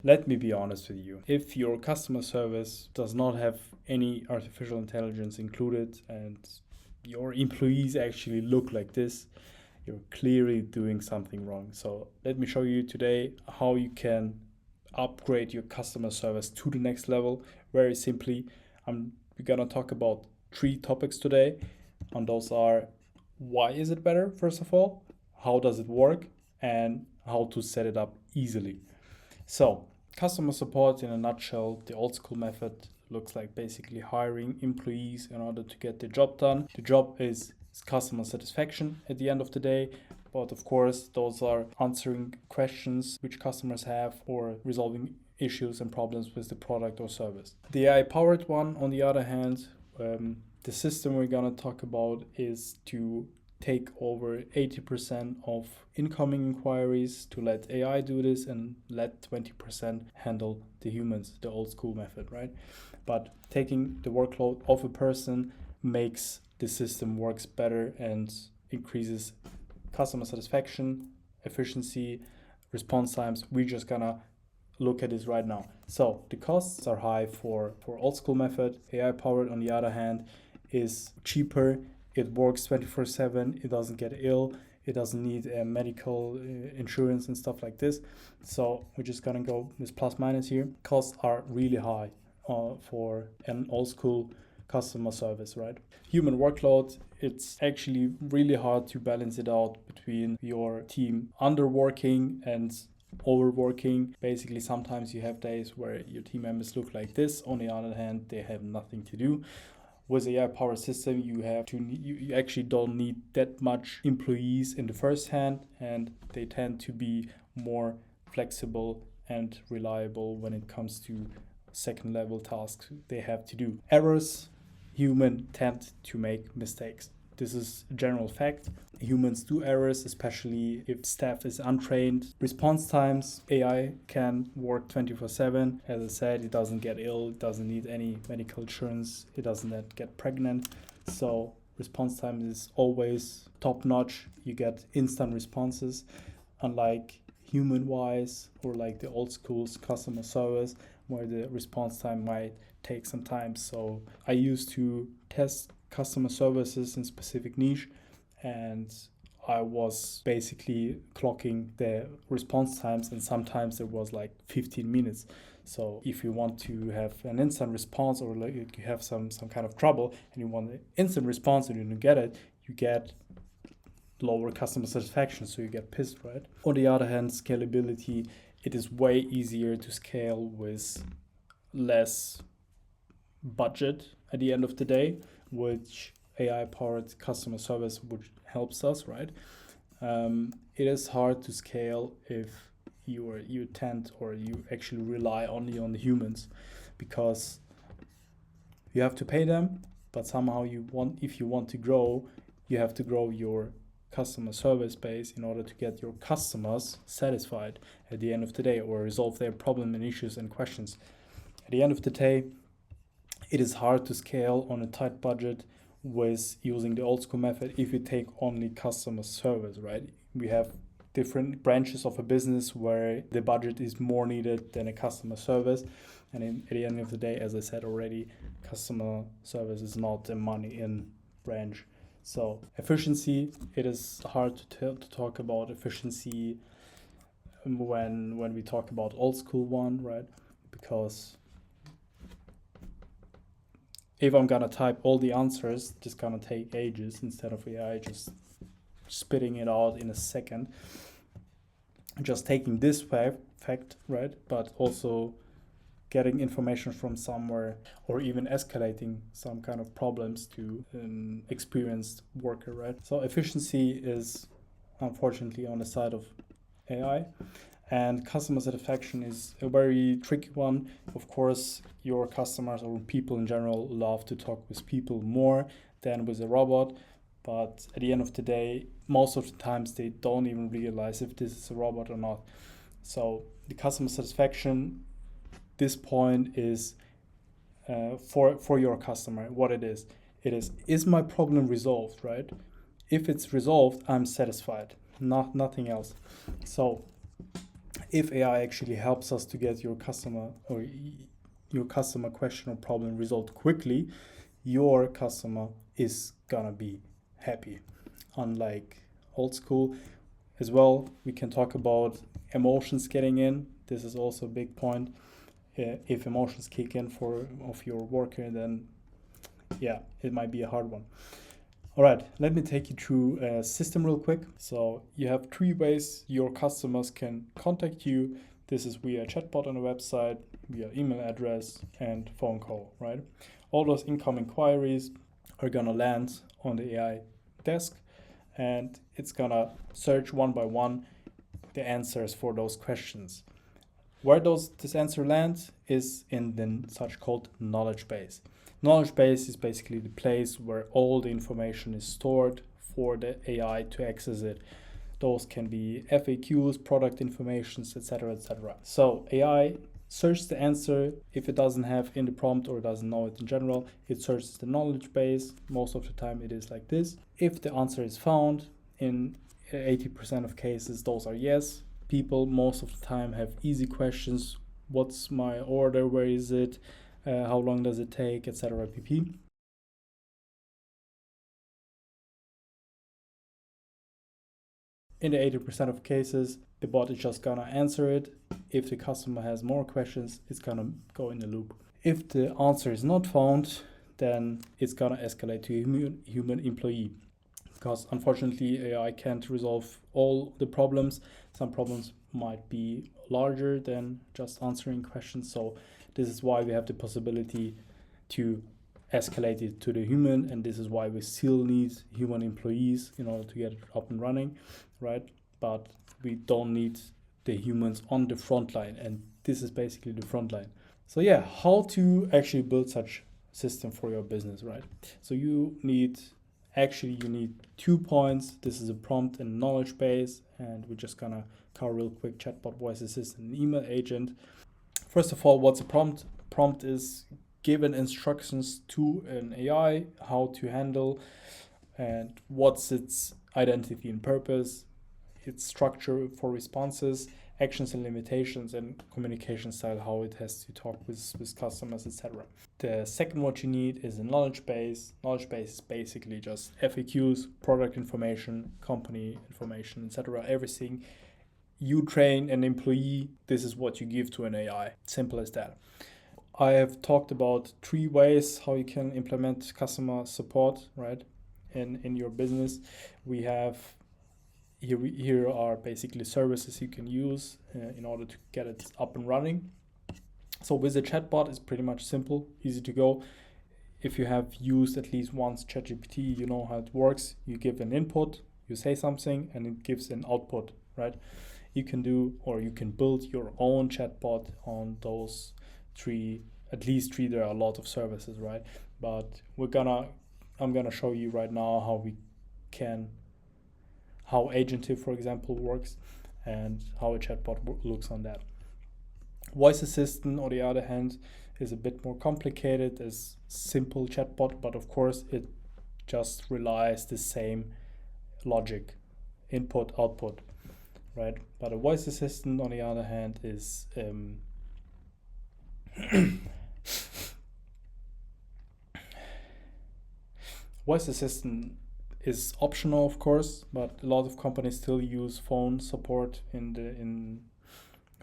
Let me be honest with you. If your customer service does not have any artificial intelligence included and your employees actually look like this, you're clearly doing something wrong. So let me show you today how you can upgrade your customer service to the next level. Very simply, we're gonna talk about 3 topics today, and those are: why is it better, first of all, how does it work, and how to set it up easily. So customer support in a nutshell, the old school method looks like basically hiring employees in order to get the job done. The job is customer satisfaction at the end of the day. But of course, those are answering questions which customers have or resolving issues and problems with the product or service. The AI powered one, on the other hand, the system we're going to talk about is to take over 80% of incoming inquiries, to let AI do this and let 20% handle the humans, the old school method, right? But taking the workload of a person makes the system works better and increases customer satisfaction, efficiency, response times. We're just gonna look at this right now. So the costs are high for old school method. AI powered, on the other hand, is cheaper. It works 24/7. It doesn't get ill. It doesn't need medical insurance and stuff like this. So we're just gonna go with plus minus here. Costs are really high for an old school customer service, right? Human workload, it's actually really hard to balance it out between your team underworking and overworking. Basically, sometimes you have days where your team members look like this. On the other hand, they have nothing to do. With AI power system, you actually don't need that much employees in the first hand, and they tend to be more flexible and reliable when it comes to second level tasks they have to do. Errors, humans tend to make mistakes. This is a general fact. Humans do errors, especially if staff is untrained. Response times, AI can work 24/7. As I said, it doesn't get ill, it doesn't need any medical insurance, it doesn't get pregnant. So response time is always top notch. You get instant responses, unlike human-wise or like the old school's customer service, where the response time might take some time. So I used to test customer services in specific niche, and I was basically clocking the response times, and sometimes it was like 15 minutes. So if you want to have an instant response, or like you have some kind of trouble and you want an instant response and you don't get it, you get lower customer satisfaction, so you get pissed, right? On the other hand, scalability, it is way easier to scale with less budget at the end of the day, which AI-powered customer service which helps us, right? It is hard to scale if you tend or you actually rely only on the humans, because you have to pay them, but somehow if you want to grow, you have to grow your customer service base in order to get your customers satisfied at the end of the day, or resolve their problem and issues and questions. At the end of the day, it is hard to scale on a tight budget with using the old school method if you take only customer service, right? We have different branches of a business where the budget is more needed than a customer service. And at the end of the day, as I said already, customer service is not a money in branch. So efficiency, it is hard to talk about efficiency when we talk about old school one, right? Because if I'm gonna type all the answers, it's gonna take ages instead of AI just spitting it out in a second. Just taking this fact, right? But also getting information from somewhere, or even escalating some kind of problems to an experienced worker, right? So efficiency is unfortunately on the side of AI. And customer satisfaction is a very tricky one. Of course, your customers or people in general love to talk with people more than with a robot. But at the end of the day, most of the times they don't even realize if this is a robot or not. So the customer satisfaction, this point is for your customer, what it is my problem resolved, right? If it's resolved, I'm satisfied, nothing else. So if AI actually helps us to get your customer or your customer question or problem resolved quickly, your customer is gonna be happy. Unlike old school as well, we can talk about emotions getting in. This is also a big point. If emotions kick in of your worker, then yeah, it might be a hard one. All right, let me take you through a system real quick. So you have 3 ways your customers can contact you. This is via chatbot on the website, via email address, and phone call, right? All those incoming queries are gonna land on the AI desk, and it's gonna search one by one the answers for those questions. Where this answer lands is in the such called knowledge base. Knowledge base is basically the place where all the information is stored for the AI to access it. Those can be FAQs, product informations, etc., etc. So AI searches the answer. If it doesn't have in the prompt or doesn't know it in general, it searches the knowledge base. Most of the time it is like this. If the answer is found, in 80% of cases, those are yes. People most of the time have easy questions. What's my order? Where is it? How long does it take, etc. pp. In the 80% of cases, the bot is just gonna answer it. If the customer has more questions, it's gonna go in the loop. If the answer is not found, then it's gonna escalate to a human employee. Because unfortunately, AI can't resolve all the problems. Some problems might be larger than just answering questions. So this is why we have the possibility to escalate it to the human, and this is why we still need human employees in order to get it up and running, right? But we don't need the humans on the front line, and this is basically the front line. So yeah, how to actually build such system for your business, right? So you need 2 points. This is a prompt and knowledge base, and we're just gonna cover real quick chatbot, voice assistant, and email agent. First of all, what's a prompt? Prompt is given instructions to an AI how to handle and what's its identity and purpose, its structure for responses, actions and limitations, and communication style, how it has to talk with customers, etc. The second what you need is a knowledge base. Knowledge base is basically just FAQs, product information, company information, etc. Everything you train an employee, this is what you give to an AI. Simple as that. I have talked about 3 ways how you can implement customer support, right, in your business. We have here are basically services you can use in order to get it up and running. So with a chatbot, it's pretty much simple, easy to go. If you have used at least once ChatGPT, you know how it works. You give an input, you say something, and it gives an output, right? You can build your own chatbot on those 3, at least 3. There are a lot of services, right? But I'm gonna show you right now how Agentive, for example, works and how a chatbot looks on that. Voice assistant, on the other hand, is a bit more complicated as simple chatbot, but of course it just relies the same logic, input, output, right? But a voice assistant, on the other hand, is voice assistant is optional, of course, but a lot of companies still use phone support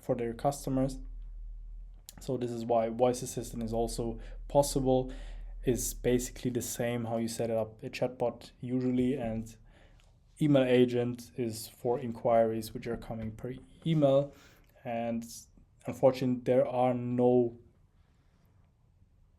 for their customers. So this is why voice assistant is also possible. Is basically the same how you set up a chatbot usually, and email agent is for inquiries which are coming per email. And unfortunately, there are no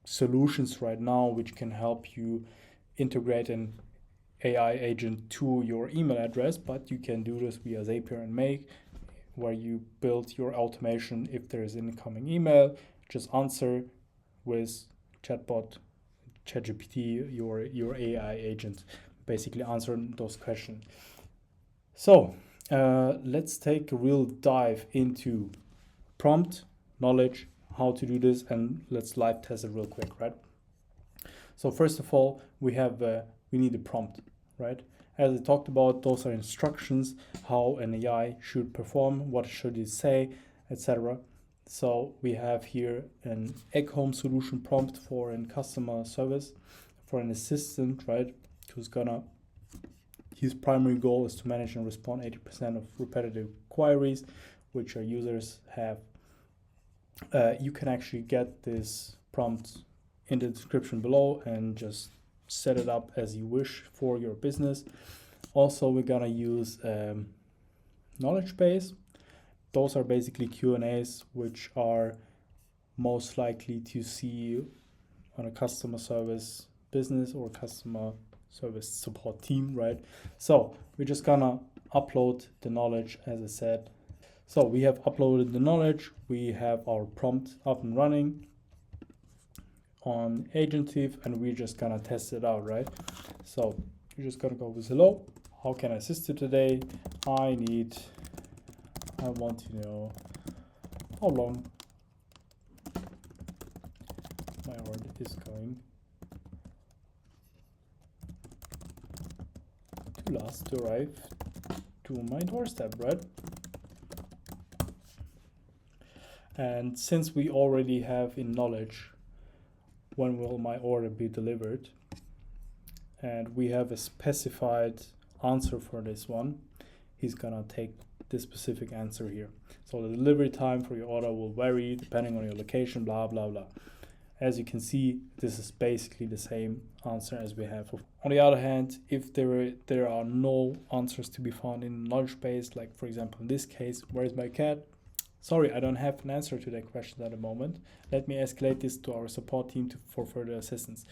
solutions right now which can help you integrate an AI agent to your email address, but you can do this via Zapier and Make, where you build your automation. If there is incoming email, just answer with chatbot, ChatGPT, your AI agent, basically answer those questions. So let's take a real dive into prompt, knowledge, how to do this, and let's live test it real quick, right? So first of all, we need a prompt, right? As I talked about, those are instructions how an AI should perform, what should it say, etc. So we have here an egg home solution prompt for a customer service, for an assistant, right, his primary goal is to manage and respond 80% of repetitive queries which our users have. You can actually get this prompt in the description below and just set it up as you wish for your business. Also, we're gonna use knowledge base. Those are basically Q&As which are most likely to see on a customer service business or customer service support team, right? So we're just gonna upload the knowledge, as I said. So we have uploaded the knowledge, we have our prompt up and running on Agentive, and we're just gonna test it out, right? So you're just gonna go with hello, how can I assist you today? I want to know how long my order is going to last to arrive to my doorstep, right? And since we already have in knowledge when will my order be delivered, and we have a specified answer for this one, he's gonna take this specific answer here. So the delivery time for your order will vary depending on your location, blah blah blah. As you can see, this is basically the same answer as we have. On the other hand, if there are no answers to be found in the knowledge base, like for example in this case, where's my cat? Sorry, I don't have an answer to that question at the moment. Let me escalate this to our support team for further assistance.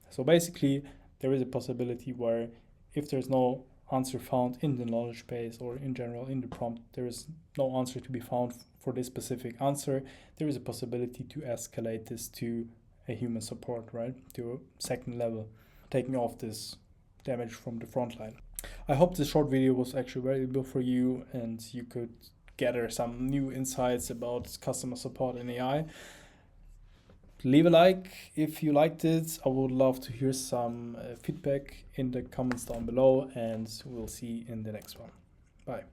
So basically, there is a possibility where if there's no answer found in the knowledge base or in general in the prompt, there is no answer to be found for this specific answer, there is a possibility to escalate this to a human support, right? To a second level, taking off this damage from the front line. I hope this short video was actually valuable for you and you could gather some new insights about customer support and AI. Leave a like if you liked it. I would love to hear some feedback in the comments down below, and we'll see you in the next one. Bye.